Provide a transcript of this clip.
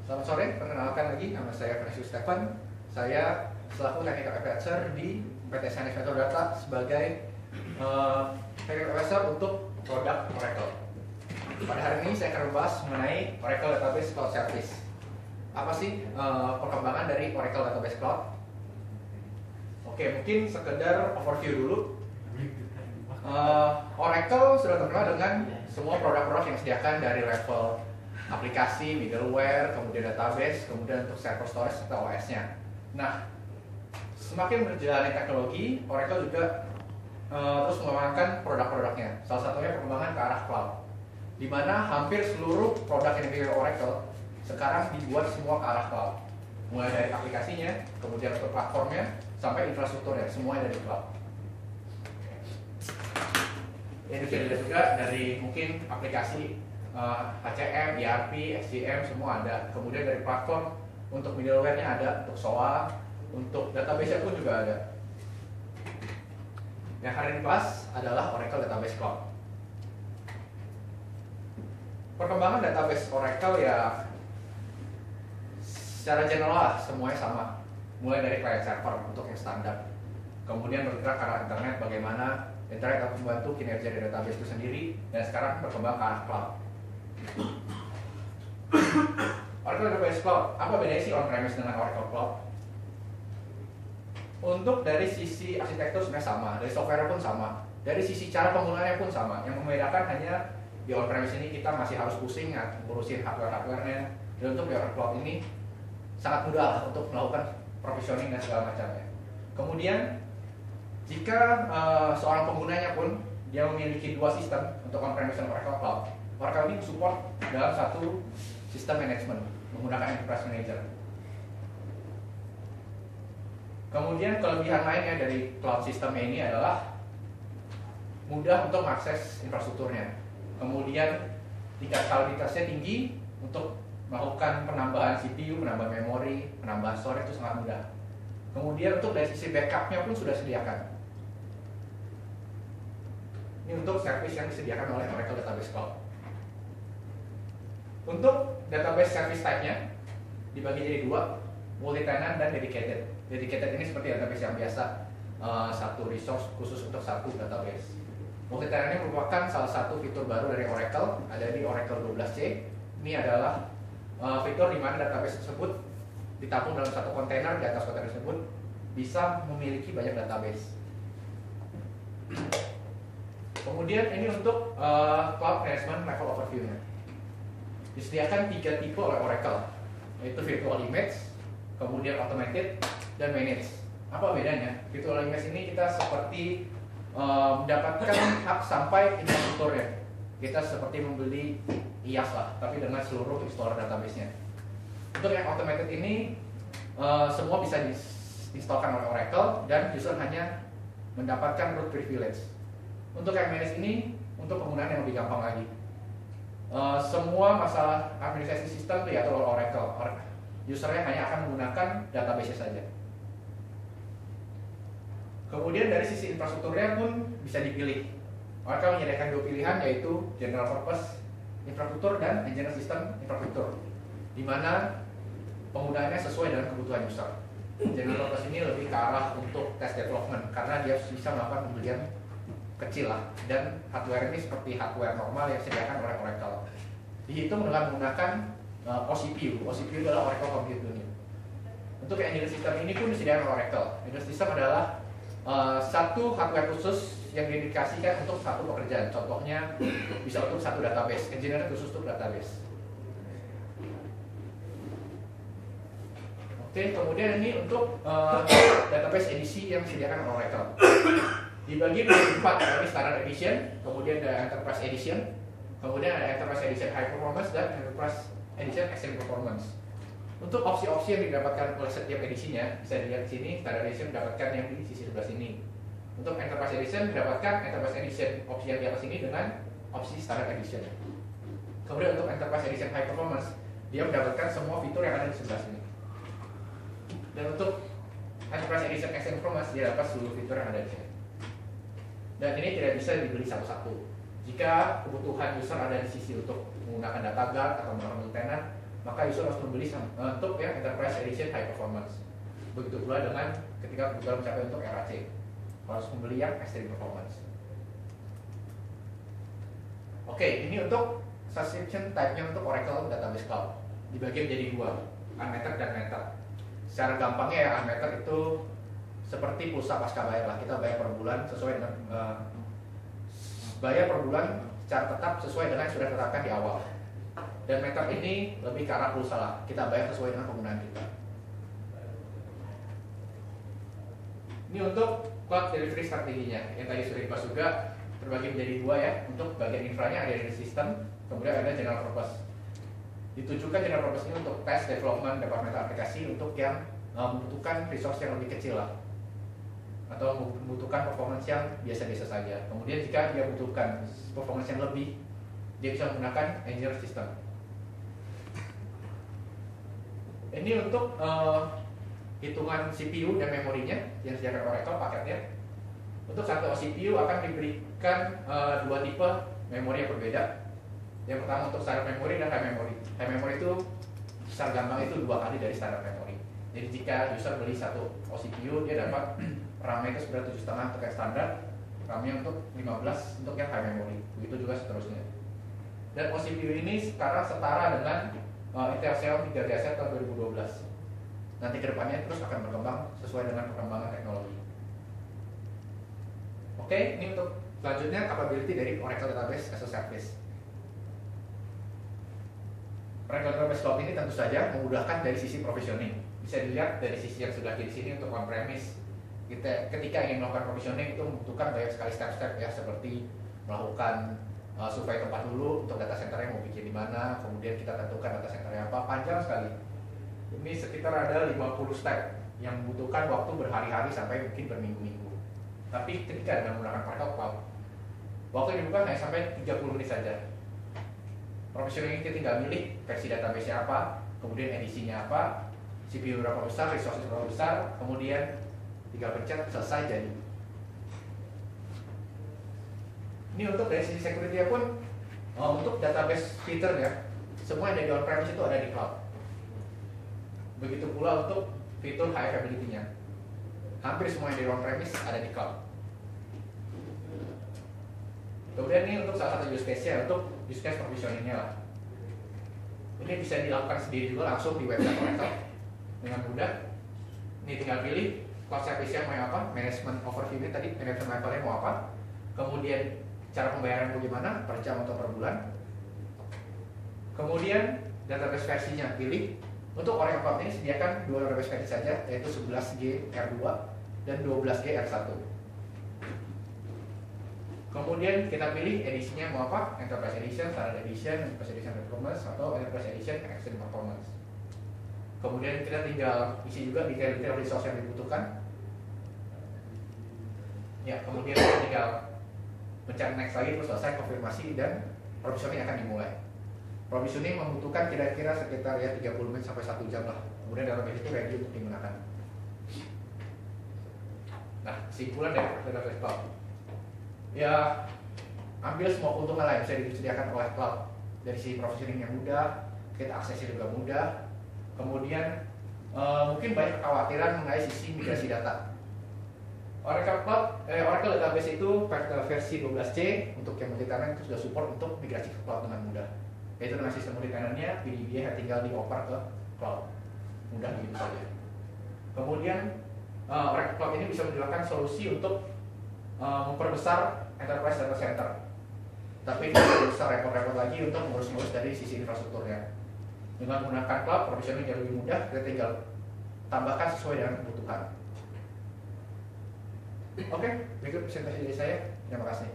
Selamat sore, perkenalkan lagi, nama saya Francis Stephen. Saya selaku Technical Advisor di PT Sanis Metadata sebagai Technical Advisor untuk produk Oracle. Pada hari ini saya akan membahas mengenai Oracle Database Cloud Service. Apa sih perkembangan dari Oracle Database Cloud? Oke, mungkin sekedar overview dulu. Oracle sudah terkenal dengan semua produk-produk yang disediakan dari level aplikasi, middleware, kemudian database, kemudian untuk server storage serta OS-nya. Nah, semakin berjalannya teknologi, Oracle juga terus mengembangkan produk-produknya. Salah satunya perkembangan ke arah cloud, di mana hampir seluruh produk yang dimiliki Oracle sekarang dibuat semua ke arah cloud. Mulai dari aplikasinya, kemudian untuk platformnya, sampai infrastrukturnya, semuanya dari cloud. Ini bisa dilihat juga dari mungkin aplikasi HCM, ERP, SCM semua ada. Kemudian dari platform untuk middleware-nya ada, untuk SOA, untuk database-nya pun juga ada. Yang hari ini dibahas adalah Oracle Database Cloud. Perkembangan database Oracle ya secara general lah semuanya sama. Mulai dari client server untuk yang standar. Kemudian bergerak ke arah internet, bagaimana internet akan membantu kinerja dari database itu sendiri, dan sekarang berkembang ke arah cloud. Oracle Database Cloud, apa bedanya sih on-premise dengan Oracle Cloud? Untuk dari sisi arsitektur sebenarnya sama, dari software pun sama, dari sisi cara penggunaannya pun sama. Yang membedakan hanya di on-premise ini kita masih harus pusing ngurusin hardware-hardwarenya, dan untuk di Oracle Cloud ini sangat mudah lah untuk melakukan provisioning dan segala macamnya. Kemudian jika seorang penggunanya pun dia memiliki dua sistem untuk on-premise dan Oracle Cloud, Oracle ini support dalam satu sistem manajemen menggunakan Enterprise Manager. Kemudian kelebihan lainnya dari cloud sistemnya ini adalah mudah untuk mengakses infrastrukturnya. Kemudian tingkat stabilitasnya tinggi untuk melakukan penambahan CPU, penambahan memori, penambahan storage itu sangat mudah. Kemudian untuk dari sisi backupnya pun sudah disediakan. Ini untuk service yang disediakan oleh Oracle Database Cloud. Untuk database service type-nya dibagi jadi dua, multi-tenant dan dedicated. Dedicated ini seperti database yang biasa, satu resource khusus untuk satu database. Multi-tenant ini merupakan salah satu fitur baru dari Oracle, ada di Oracle 12c. Ini adalah fitur di mana database tersebut ditampung dalam satu kontainer, di atas kontainer tersebut bisa memiliki banyak database. Kemudian ini untuk cloud management level overview-nya. Disediakan 3 tipe oleh Oracle, yaitu virtual image, kemudian automated, dan managed. Apa bedanya? Virtual image ini kita seperti mendapatkan hak sampai infrastrukturnya. Kita seperti membeli IaaS lah, tapi dengan seluruh installer database-nya. Untuk yang automated ini semua bisa diinstalkan oleh Oracle dan user hanya mendapatkan root privilege. Untuk yang managed ini untuk penggunaan yang lebih gampang lagi. Semua masalah administrasi sistem diatur oleh Oracle. Usernya hanya akan menggunakan database saja. Kemudian dari sisi infrastrukturnya pun bisa dipilih. Oracle menyediakan dua pilihan, yaitu general purpose infrastruktur dan engineer system infrastruktur, di mana penggunaannya sesuai dengan kebutuhan user. General purpose ini lebih ke arah untuk test development karena dia bisa melakukan pembelian kecil lah, dan hardware ini seperti hardware normal yang disediakan oleh Oracle. Dihitung dengan menggunakan OCPU. OCPU adalah Oracle Compute Unit. Untuk engineer system ini pun disediakan oleh Oracle. Engineer system adalah satu hardware khusus yang didedikasikan untuk satu pekerjaan. Contohnya bisa untuk satu database. Engineer khusus untuk database. Oke, kemudian ini untuk database edisi yang disediakan oleh Oracle. Dibagi menjadi 4, dari Standard Edition, kemudian ada Enterprise Edition, kemudian ada Enterprise Edition High Performance, dan Enterprise Edition Extreme Performance. Untuk opsi-opsi yang didapatkan oleh setiap edisinya, bisa dilihat di sini. Standard Edition mendapatkan yang di sisi sebelah sini. Untuk Enterprise Edition mendapatkan Enterprise Edition opsi yang di atas ini dengan opsi Standard Edition. Kemudian untuk Enterprise Edition High Performance, dia mendapatkan semua fitur yang ada di sebelah sini. Dan untuk Enterprise Edition Extreme Performance, dia dapat seluruh fitur yang ada di sini. Dan ini tidak bisa dibeli satu-satu. Jika kebutuhan user ada di sisi untuk menggunakan data guard atau menggunakan multi-tenant, maka user harus membeli untuk yang Enterprise Edition High Performance. Begitu pula dengan ketika kebutuhan mencapai untuk RAC, harus membeli yang Extreme Performance. Oke, ini untuk subscription type-nya untuk Oracle Database Cloud. Dibagi menjadi dua, unmetered dan metered. Secara gampangnya ya, unmetered itu seperti pulsa pasca bayar lah. Kita bayar per bulan sesuai dengan bayar per bulan secara tetap sesuai dengan yang sudah ditetapkan di awal. Dan metered ini lebih ke arah pulsa lah. Kita bayar sesuai dengan penggunaan kita. Ini untuk cloud delivery strateginya. Yang tadi sudah dibahas juga, terbagi menjadi dua ya. Untuk bagian infranya ada di sistem, kemudian ada general purpose. Ditujukan general purpose ini untuk test, development, departmental aplikasi untuk yang membutuhkan resource yang lebih kecil lah, atau membutuhkan performance yang biasa-biasa saja. Kemudian jika dia membutuhkan performance yang lebih, dia bisa menggunakan Azure System. Ini untuk hitungan CPU dan memorinya yang disediakan Oracle paketnya. Untuk satu CPU akan diberikan dua tipe memori yang berbeda. Yang pertama untuk standar memory dan high memory. High memory itu secara gampang itu 2 kali dari standar memory. Jadi jika user beli satu CPU, dia dapat RAM-nya itu sebenarnya 7,5 untuk yang standar, RAM-nya untuk 15 untuk yang high memory. Begitu juga seterusnya. Dan CPU ini sekarang setara dengan Intel Xeon 3 GHz tahun 2012. Nanti kedepannya terus akan berkembang sesuai dengan perkembangan teknologi. Oke, ini untuk selanjutnya capability dari Oracle Database as a Service. Oracle Database Cloud ini tentu saja memudahkan dari sisi provisioning. Bisa dilihat dari sisi yang sudah di sini untuk on-premise. Kita ketika ingin melakukan provisioning itu membutuhkan banyak sekali step-step ya, seperti melakukan survei tempat dulu untuk data centernya mau bikin di mana, kemudian kita tentukan data centernya apa, panjang sekali. Ini sekitar ada 50 step yang membutuhkan waktu berhari-hari sampai mungkin berminggu-minggu. Tapi ketika dengan menggunakan Oracle Cloud, waktu yang dibuka hanya sampai 30 menit saja. Provisioning ini tinggal milih versi database-nya apa, kemudian edisinya apa, CPU berapa besar, resource berapa besar, kemudian tinggal pencet, selesai jadi. Ini untuk dari sisi security pun, untuk database fitur ya, semua yang ada di on-premise itu ada di cloud. Begitu pula untuk fitur high availability-nya. Hampir semua yang di on-premise ada di cloud. Kemudian ini untuk salah satu use case-nya, untuk use case provisioning-nya lah. Ini bisa dilakukan sendiri juga langsung di website Oracle dengan mudah. Ini tinggal pilih cloud service-nya mau apa, management overview-nya tadi, management level-nya mau apa, kemudian cara pembayaran bagaimana, per jam atau per bulan. Kemudian database versinya pilih. Untuk Oracle Cloud ini sediakan 2 database versi saja, yaitu 11G R2 dan 12G R1. Kemudian kita pilih edisinya mau apa, Enterprise Edition, Standard Edition, Enterprise Edition Performance, atau Enterprise Edition Extreme Performance. Kemudian kita tinggal isi juga detail-detail resource yang dibutuhkan. Ya, kemudian kita tinggal mencari next lagi, terus selesai konfirmasi dan provisioning akan dimulai. Provisioning membutuhkan kira-kira sekitar ya 30 menit sampai 1 jam lah. Kemudian database itu ready untuk digunakan. Nah, kesimpulan dari database cloud. Ya, ambil semua keuntungan lain bisa disediakan oleh cloud. Dari sisi provisioning yang mudah, kita aksesnya juga mudah. Kemudian mungkin banyak kekhawatiran mengenai sisi migrasi data. Oracle Database itu versi 12C untuk yang multi-tenant itu sudah support untuk migrasi ke cloud dengan mudah. Yaitu dengan sistem multi-tenantnya, PDB tinggal dioper ke cloud. Mudah begitu saja. Kemudian Oracle Cloud ini bisa menjelaskan solusi untuk memperbesar enterprise data center. Tapi tidak bisa repot-repot lagi untuk ngurus-ngurus dari sisi infrastrukturnya. Dengan menggunakan cloud, provisioning yang lebih mudah, kita tinggal tambahkan sesuai dengan kebutuhan. Oke, berikut presentasi dari saya. Terima kasih.